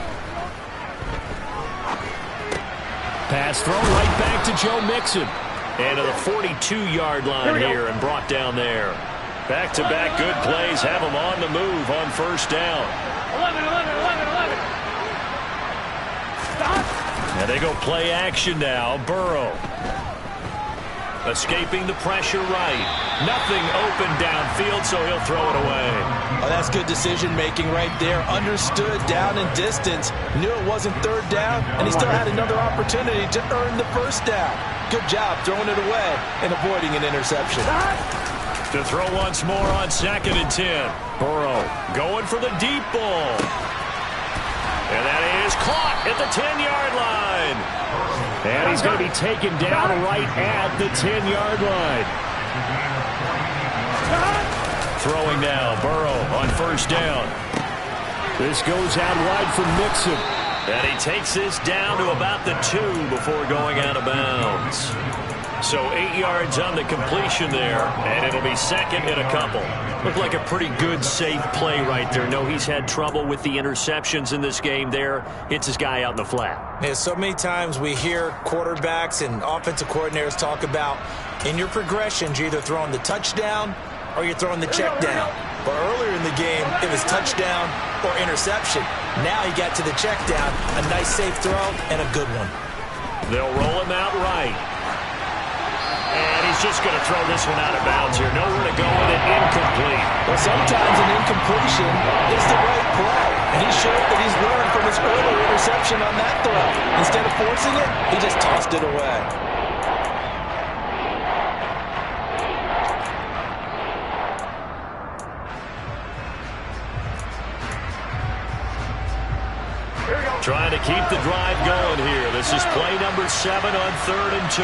Pass thrown right back to Joe Mixon. And to the 42-yard line here and brought down there. Back-to-back good plays have them on the move on 1st down. 11. Stop. And they go play action now. Burrow. Escaping the pressure right. Nothing open downfield, so he'll throw it away. Oh, that's good decision-making right there. Understood down and distance. Knew it wasn't 3rd down, and he still had another opportunity to earn the 1st down. Good job throwing it away and avoiding an interception. To throw once more on 2nd and 10. Burrow going for the deep ball. And that is caught at the 10-yard line. And he's going to be taken down right at the 10-yard line. Throwing now, Burrow on 1st down. This goes out wide for Mixon. And he takes this down to about the 2 before going out of bounds. So 8 yards on the completion there, and it'll be 2nd and a couple. Looked like a pretty good, safe play right there. No, he's had trouble with the interceptions in this game there. Hits his guy out in the flat. Yeah, so many times we hear quarterbacks and offensive coordinators talk about in your progressions, you're either throwing the touchdown or you're throwing the check down. But earlier in the game, it was touchdown or interception. Now he got to the check down, a nice safe throw, and a good one. They'll roll him out right. And he's just going to throw this one out of bounds here. Nowhere to go with it. Incomplete. Well, sometimes an incompletion is the right play. And he showed that he's learned from his earlier interception on that throw. Instead of forcing it, he just tossed it away. Trying to keep the drive going here. This is play number 7 on 3rd and 2.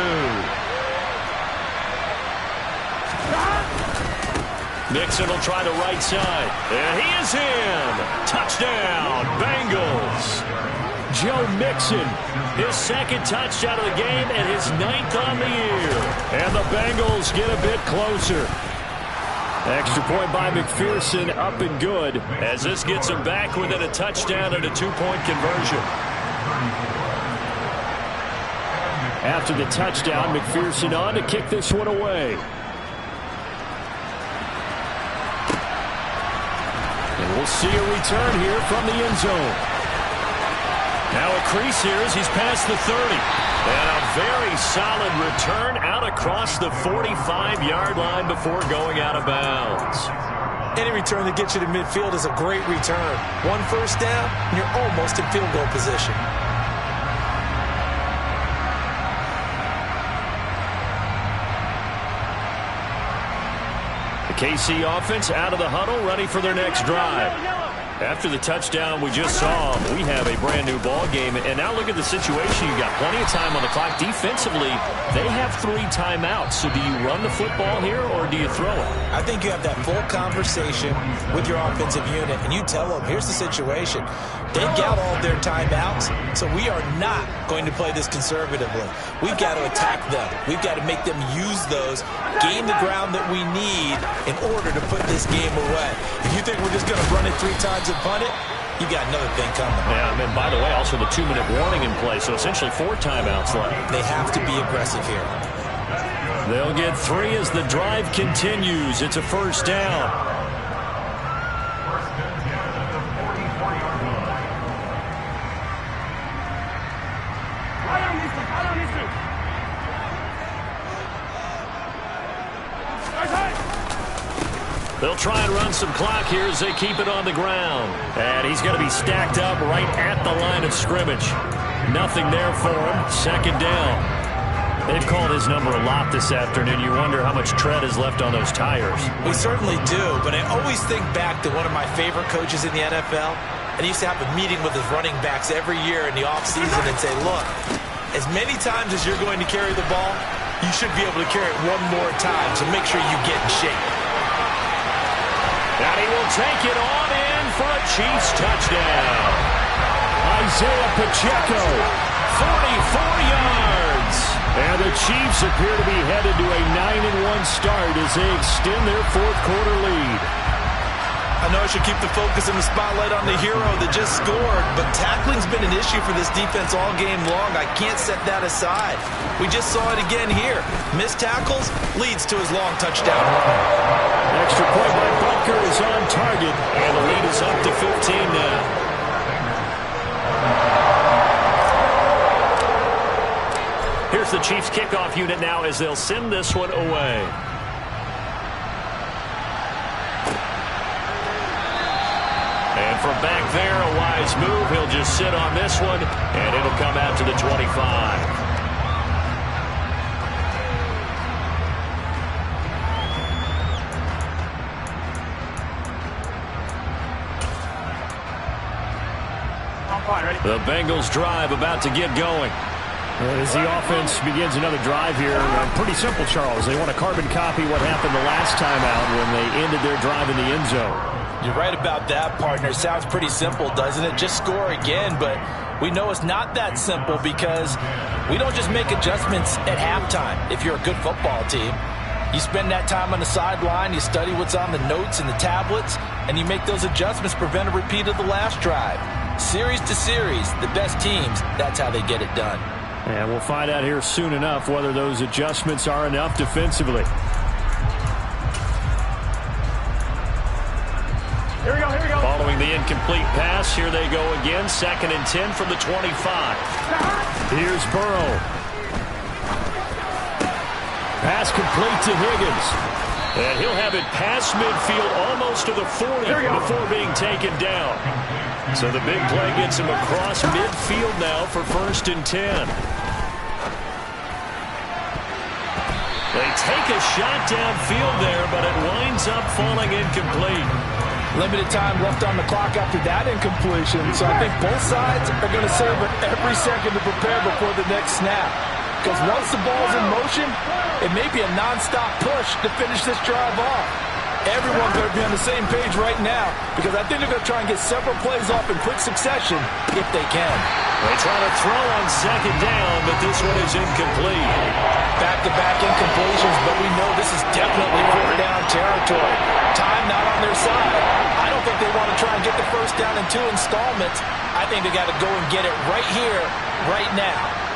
Mixon will try the right side. And he is in. Touchdown, Bengals. Joe Mixon, His 2nd touchdown of the game and his 9th on the year. and the Bengals get a bit closer. Extra point by McPherson, up and good. As this gets him back within a touchdown and a 2-point conversion. After the touchdown, McPherson on to kick this one away. And we'll see a return here from the end zone. Now a crease here as he's past the 30. And a very solid return out across the 45-yard line before going out of bounds. Any return that gets you to midfield is a great return. 1 first down, and you're almost in field goal position. The KC offense out of the huddle, ready for their next drive. After the touchdown we just saw, we have a brand new ball game. And now look at the situation. You've got plenty of time on the clock. Defensively, they have 3 timeouts. So do you run the football here or do you throw it? I think you have that full conversation with your offensive unit, and you tell them, here's the situation. They've got all of their timeouts, so we are not going to play this conservatively. We've got to attack them. We've got to make them use those, gain the ground that we need in order to put this game away. If you think we're just going to run it 3 times and punt it, you got another thing coming. Yeah, and by the way, also the 2-minute warning in play, so essentially 4 timeouts left. They have to be aggressive here. They'll get 3 as the drive continues. It's a first down. They'll try and run some clock here as they keep it on the ground. And he's going to be stacked up right at the line of scrimmage. Nothing there for him. Second down. They've called his number a lot this afternoon. You wonder how much tread is left on those tires. We certainly do, but I always think back to one of my favorite coaches in the NFL. And he used to have a meeting with his running backs every year in the offseason and say, look, as many times as you're going to carry the ball, you should be able to carry it one more time, so make sure you get in shape. And he will take it on in for a Chiefs touchdown. Isaiah Pacheco, 44 yards. And the Chiefs appear to be headed to a 9-1 start as they extend their 4th quarter lead. I know I should keep the focus and the spotlight on the hero that just scored, but tackling's been an issue for this defense all game long. I can't set that aside. We just saw it again here. Missed tackles leads to his long touchdown run. Extra point by Butker is on target, and the lead is up to 15 now. Here's the Chiefs kickoff unit now as they'll send this one away. And from back there, a wise move. He'll just sit on this one, and it'll come out to the 25. The Bengals drive about to get going. As the offense begins another drive here, pretty simple, Charles. They want to carbon copy what happened the last time out when they ended their drive in the end zone. You're right about that, partner. Sounds pretty simple, doesn't it? Just score again, but we know it's not that simple because we don't just make adjustments at halftime if you're a good football team. You spend that time on the sideline, you study what's on the notes and the tablets, and you make those adjustments, prevent a repeat of the last drive. Series to series, the best teams, that's how they get it done. And we'll find out here soon enough whether those adjustments are enough defensively. Here we go, here we go. Following the incomplete pass, here they go again. 2nd and 10 from the 25. Here's Burrow. Pass complete to Higgins. And he'll have it past midfield almost to the 40 before being taken down. So the big play gets him across midfield now for 1st and 10. They take a shot downfield there, but it winds up falling incomplete. Limited time left on the clock after that incompletion, so I think both sides are going to savor every second to prepare before the next snap. Because once the ball's in motion, it may be a non-stop push to finish this drive off. Everyone's going to be on the same page right now because I think they're going to try and get several plays off in quick succession if they can. They try to throw on 2nd down, but this one is incomplete. Back-to-back incompletions, but we know this is definitely 4th down territory. Time not on their side. I don't think they want to try and get the 1st down in 2 installments. I think they got to go and get it right here, right now.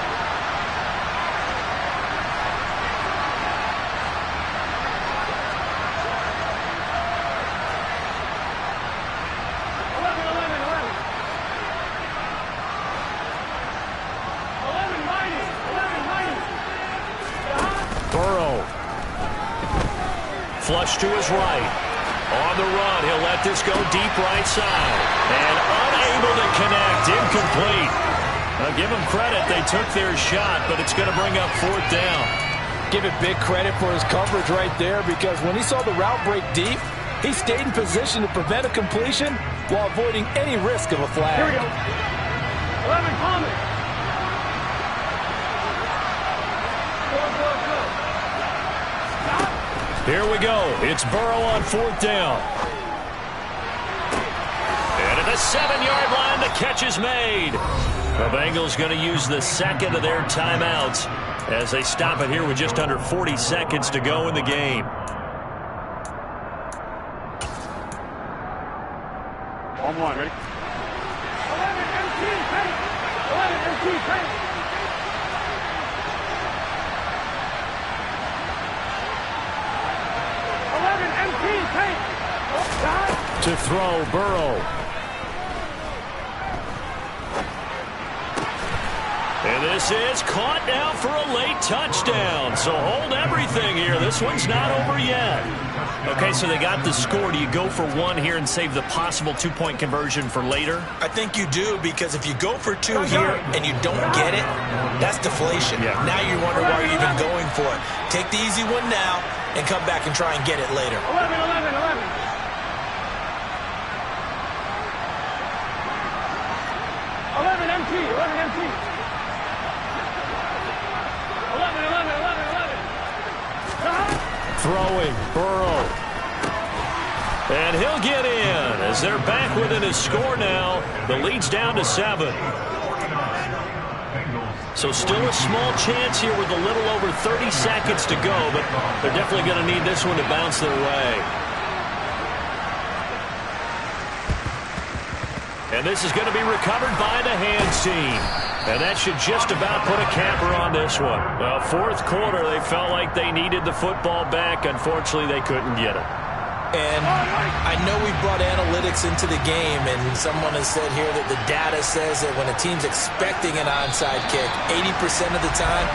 Flush to his right. On the run, he'll let this go deep right side. And unable to connect. Incomplete. Now give him credit. They took their shot, but it's going to bring up 4th down. Give it big credit for his coverage right there because when he saw the route break deep, He stayed in position to prevent a completion while avoiding any risk of a flag. Here we go. 11, Palmer. Here we go. It's Burrow on 4th down. And at the 7-yard line, the catch is made. The Bengals going to use the second of their timeouts as they stop it here with just under 40 seconds to go in the game. On one, ready? 11 MT, paint. 11 MT, paint. 11 MT, paint. To throw, Burrow. And this is caught now for a late touchdown. So hold everything here. This one's not over yet. Okay, so they got the score. Do you go for one here and save the possible two-point conversion for later? I think you do, because if you go for 2 here and you don't get it, that's deflation. Yeah. Now you wonder why you're even going for it. Take the easy one now and come back and try and get it later. 11, 11, 11. 11 MT, 11 MT. 11, 11, 11, 11. Throwing, Burrow. And he'll get in as they're back within a score now. The lead's down to 7. So still a small chance here with a little over 30 seconds to go, but they're definitely going to need this one to bounce their way. And this is going to be recovered by the hands team. And that should just about put a capper on this one. Well, 4th quarter, they felt like they needed the football back. Unfortunately, they couldn't get it. And I know we brought analytics into the game, and someone has said here that the data says that when a team's expecting an onside kick, 80% of the time,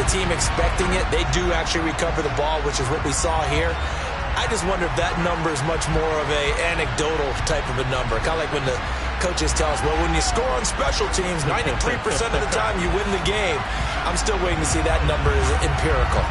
the team expecting it, they do actually recover the ball, which is what we saw here. I just wonder if that number is much more of a anecdotal type of a number. Kind of like when the coaches tell us, well, when you score on special teams, 93% of the time you win the game. I'm still waiting to see that number is empirical.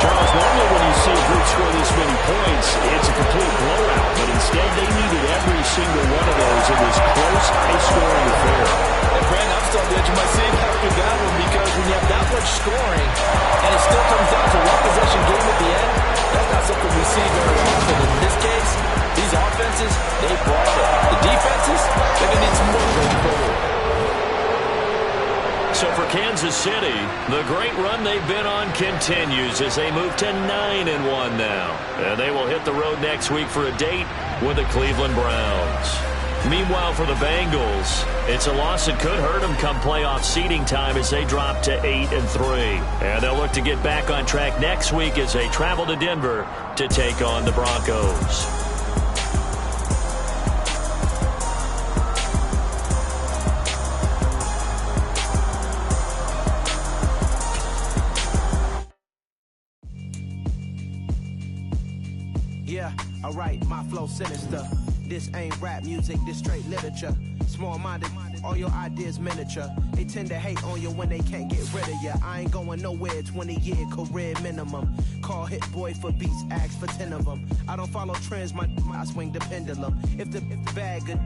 Charles, normally when you see a group score this many points, it's a complete blowout. But instead, they needed every single one of those. It was close, high-scoring affair. And Brandon, I'm still on the edge of my seat after that one, because when you have that much scoring and it still comes down to one possession game at the end, that's not something we see very often. In this case, these offenses, they brought it. The defenses, they're going to need some more going forward. So for Kansas City, the great run they've been on continues as they move to 9-1 now. And they will hit the road next week for a date with the Cleveland Browns. Meanwhile, for the Bengals, it's a loss that could hurt them come playoff seeding time as they drop to 8-3. And they'll look to get back on track next week as they travel to Denver to take on the Broncos. Yeah, alright, my flow sinister. This ain't rap music, this straight literature. Small-minded, all your ideas miniature. They tend to hate on you when they can't get rid of you. I ain't going nowhere, 20-year career minimum. Call Hit Boy for beats, ask for 10 of them. I don't follow trends, I swing the pendulum. If the bag good...